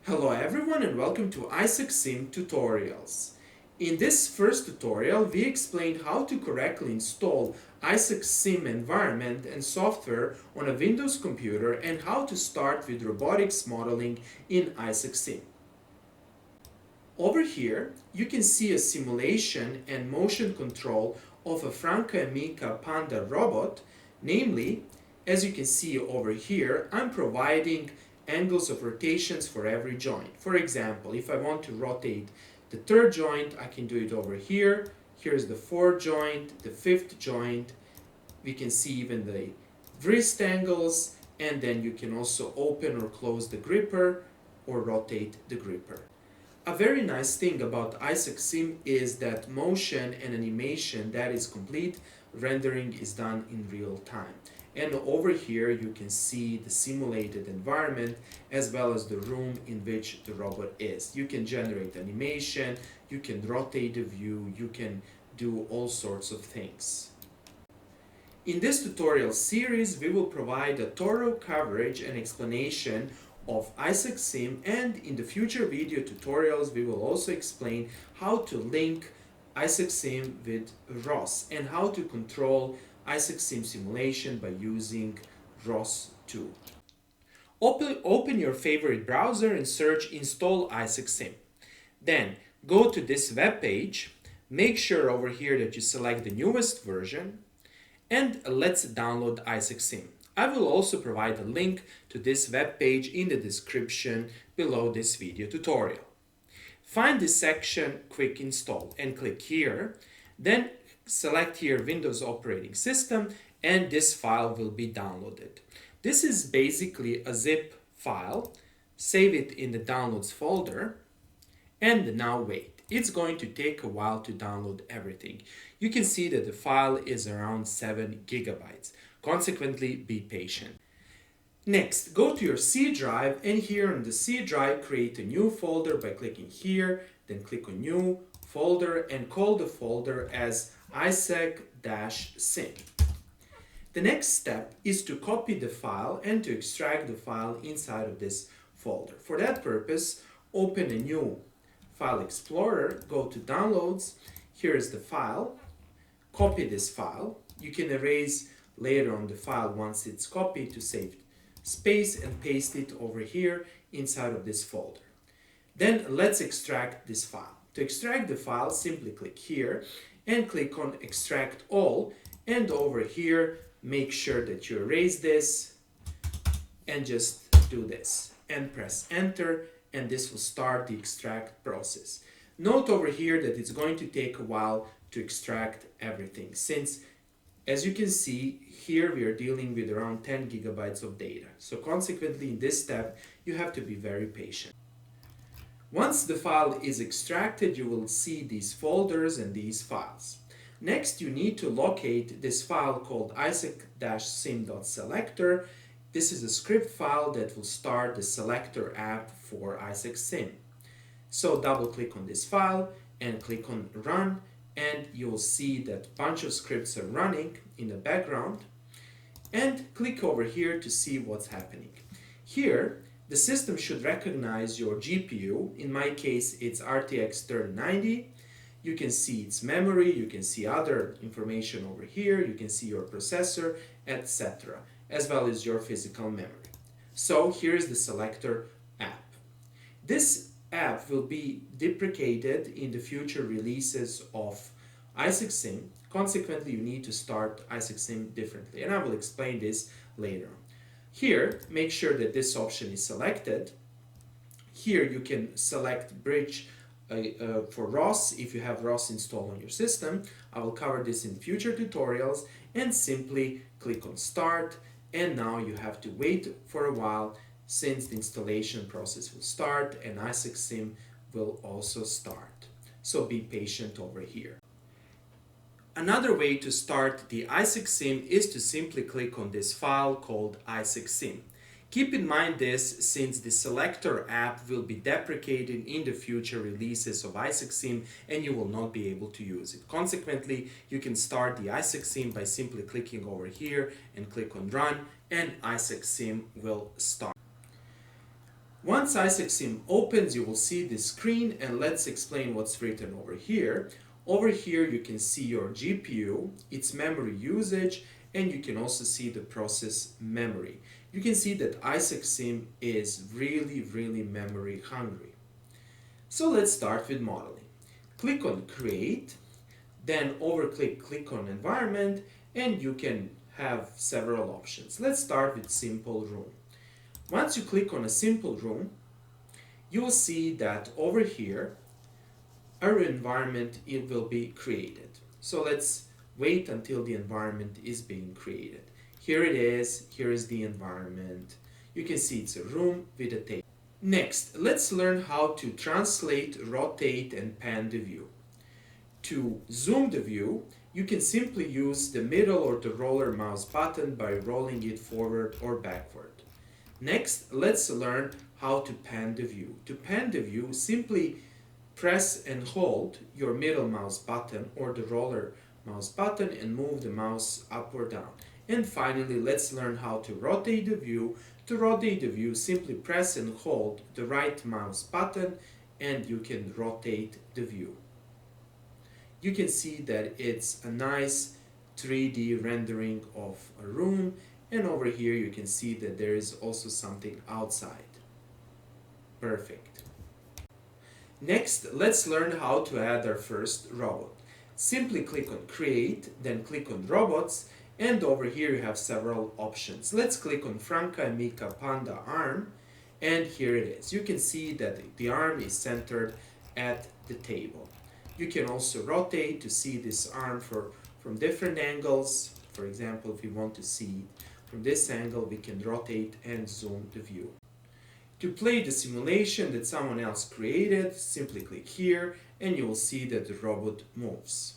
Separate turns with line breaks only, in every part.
Hello everyone and welcome to Isaac Sim tutorials. In this first tutorial, we explained how to correctly install Isaac Sim environment and software on a Windows computer and how to start with robotics modeling in Isaac Sim. Over here, you can see a simulation and motion control of a Franka Emika Panda robot. Namely, as you can see over here, I'm providing angles of rotations for every joint. For example, if I want to rotate the third joint, I can do it over here. Here's the fourth joint, the fifth joint. We can see even the wrist angles, and then you can also open or close the gripper or rotate the gripper. A very nice thing about Isaac Sim is that motion and animation that is complete rendering is done in real time. And over here you can see the simulated environment as well as the room in which the robot is. You can generate animation, you can rotate the view, you can do all sorts of things. In this tutorial series, we will provide a thorough coverage and explanation of Isaac Sim, and in the future video tutorials we will also explain how to link Isaac Sim with ROS and how to control Isaac Sim simulation by using ROS 2. Open your favorite browser and search install Isaac Sim. Then go to this web page, make sure over here that you select the newest version, and let's download Isaac Sim. I will also provide a link to this web page in the description below this video tutorial. Find this section Quick Install and click here. Then select here Windows Operating System and this file will be downloaded. This is basically a zip file. Save it in the Downloads folder and now wait. It's going to take a while to download everything. You can see that the file is around 7 gigabytes. Consequently, be patient. Next, go to your C drive and here on the C drive create a new folder by clicking here, then click on New Folder and call the folder as Isaac-Sim. The next step is to copy the file and to extract the file inside of this folder. For that purpose, open a new File Explorer, go to Downloads, here is the file, copy this file. You can erase later on the file once it's copied to save space and paste it over here inside of this folder. Then let's extract this file. To extract the file, simply click here and click on Extract All, and over here make sure that you erase this and just do this and press Enter, and this will start the extract process. Note over here that it's going to take a while to extract everything, since as you can see here we are dealing with around 10 gigabytes of data. So consequently in this step you have to be very patient. Once the file is extracted, you will see these folders and these files. Next you need to locate this file called Isaac-Sim.selector. This is a script file that will start the selector app for Isaac Sim. So double click on this file and click on Run, and you'll see that a bunch of scripts are running in the background, and click over here to see what's happening. Here the system should recognize your GPU. In my case it's RTX 3090. You can see its memory, you can see other information over here, you can see your processor, etc., as well as your physical memory. So here's the selector app. This app will be deprecated in the future releases of Isaac Sim. Consequently, you need to start Isaac Sim differently, and I will explain this later. Here, make sure that this option is selected. Here you can select Bridge for ROS if you have ROS installed on your system. I will cover this in future tutorials, and simply click on Start, and now you have to wait for a while since the installation process will start and Isaac Sim will also start. So be patient over here. Another way to start the Isaac Sim is to simply click on this file called Isaac Sim. Keep in mind this, since the selector app will be deprecated in the future releases of Isaac Sim and you will not be able to use it. Consequently, you can start the Isaac Sim by simply clicking over here and click on Run, and Isaac Sim will start. Once Isaac Sim opens, you will see this screen, and let's explain what's written over here. Over here you can see your GPU, its memory usage, and you can also see the process memory. You can see that Isaac Sim is really memory hungry. So let's start with modeling. Click on Create, then click on Environment, and you can have several options. Let's start with Simple Room. Once you click on a simple room, you will see that over here, our environment will be created. So let's wait until the environment is being created. Here it is, here is the environment. You can see it's a room with a table. Next, let's learn how to translate, rotate, and pan the view. To zoom the view, you can simply use the middle or the roller mouse button by rolling it forward or backward. Next, let's learn how to pan the view. To pan the view, simply press and hold your middle mouse button or the roller mouse button and move the mouse up or down. And finally, let's learn how to rotate the view. To rotate the view, simply press and hold the right mouse button and you can rotate the view. You can see that it's a nice 3D rendering of a room, and over here you can see that there is also something outside. Perfect. Next, let's learn how to add our first robot. Simply click on Create, then click on Robots, and over here you have several options. Let's click on Franka Emika Panda arm, and here it is. You can see that the arm is centered at the table. You can also rotate to see this arm from different angles. For example, if we want to see from this angle, we can rotate and zoom the view. To play the simulation that someone else created, simply click here and you will see that the robot moves.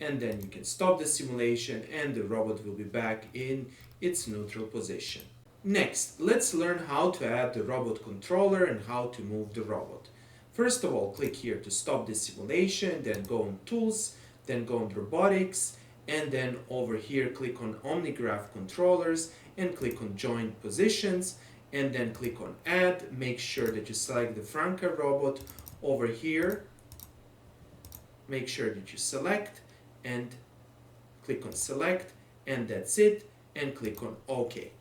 And then you can stop the simulation and the robot will be back in its neutral position. Next, let's learn how to add the robot controller and how to move the robot. First of all, click here to stop the simulation, then go on Tools, then go on Robotics, and then over here click on OmniGraph Controllers and click on Joint Positions, and then click on Add. Make sure that you select the Franka robot over here. Make sure that you select and click on Select, and that's it, and click on OK.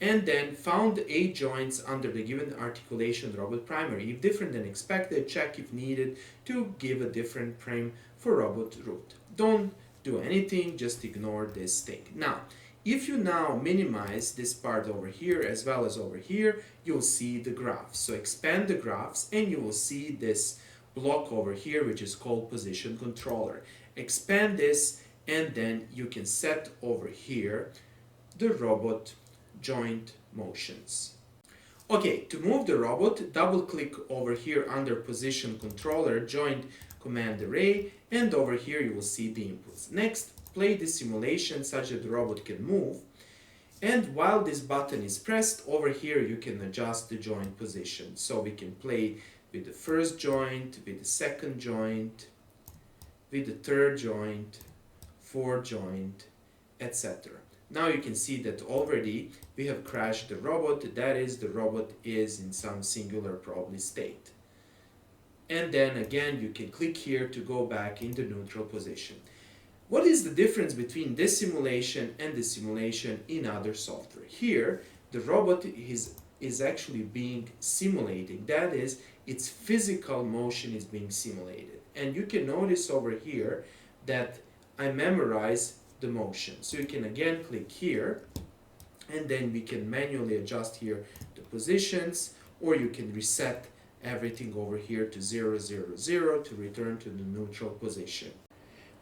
And then found 8 joints under the given articulation robot primary. If different than expected, check if needed to give a different prim for robot root. Don't do anything, just ignore this thing. Now, if you now minimize this part over here as well as over here, you'll see the graphs. So expand the graphs and you will see this block over here which is called position controller. Expand this and then you can set over here the robot joint motions. Okay, to move the robot, double click over here under position controller, joint command array, and over here you will see the inputs. Next, play the simulation such that the robot can move, and while this button is pressed, over here you can adjust the joint position. So we can play with the first joint, with the second joint, with the third joint, fourth joint, etc. Now you can see that already we have crashed the robot, that is, the robot is in some singular probably state. And then again you can click here to go back in the neutral position. What is the difference between this simulation and the simulation in other software? Here the robot is actually being simulated, that is, its physical motion is being simulated. And you can notice over here that I memorize the motion. So you can again click here and then we can manually adjust here the positions, or you can reset everything over here to 0, 0, 0 to return to the neutral position.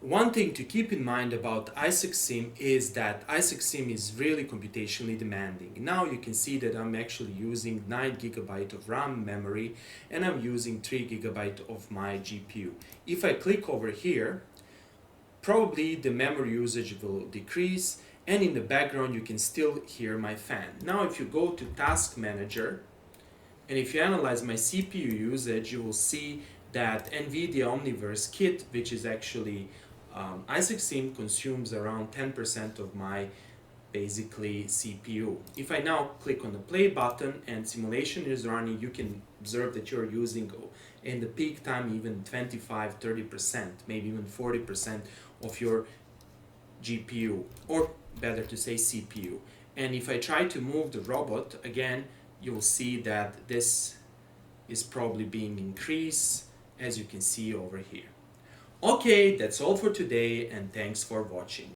One thing to keep in mind about Isaac Sim is that Isaac Sim is really computationally demanding. Now you can see that I'm actually using 9 GB of RAM memory and I'm using 3 GB of my GPU. If I click over here, probably the memory usage will decrease, and in the background you can still hear my fan. Now if you go to Task Manager and if you analyze my CPU usage, you will see that NVIDIA Omniverse kit, which is actually Isaac Sim, consumes around 10% of my basically CPU. If I now click on the play button and simulation is running, you can observe that you're using in the peak time even 25-30%, maybe even 40% of your GPU, or better to say CPU. And if I try to move the robot again, you'll see that this is probably being increased, as you can see over here. Okay, that's all for today, and thanks for watching.